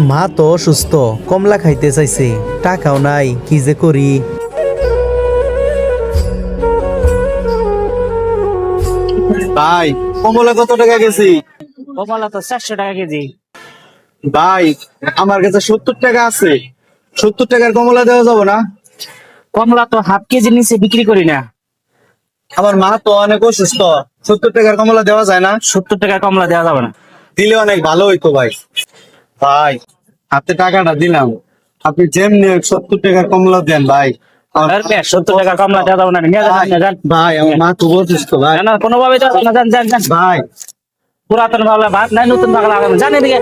মা তো অসুস্থ, কমলা খাইতে চাইছে, টাকাও নাই, কি যে করি। ভাই কমলা কত টাকা কেজি? কমলা তো 400 টাকা কেজি। ভাই আমার কাছে 70 টাকা আছে, 70 টাকার কমলা দেওয়া যাবে না? কমলা তো হাফ কেজি নিচে বিক্রি করি না। আমার মা তো অনেক অসুস্থ, 70 টাকার কমলা দেওয়া যায় না? 70 টাকা কমলা দেওয়া যাবে না। দিলে অনেক ভালো হইতো ভাই। ভাই হাতে টাকাটা দিলাম, আপনি যেমনি 70 টাকার কমলা দেন ভাই। আর 70 টাকা কমলা দেওয়া যাবে না, নিয়ে যান, নিয়ে যান। ভাই আমার মা খুব অসুস্থ ভাই। না না, কোনোভাবে যান, যান যান যান। ভাই পুরাতন বাংলা ভাত নাই, নতুন বাংলা আগামী, জান এদিকে।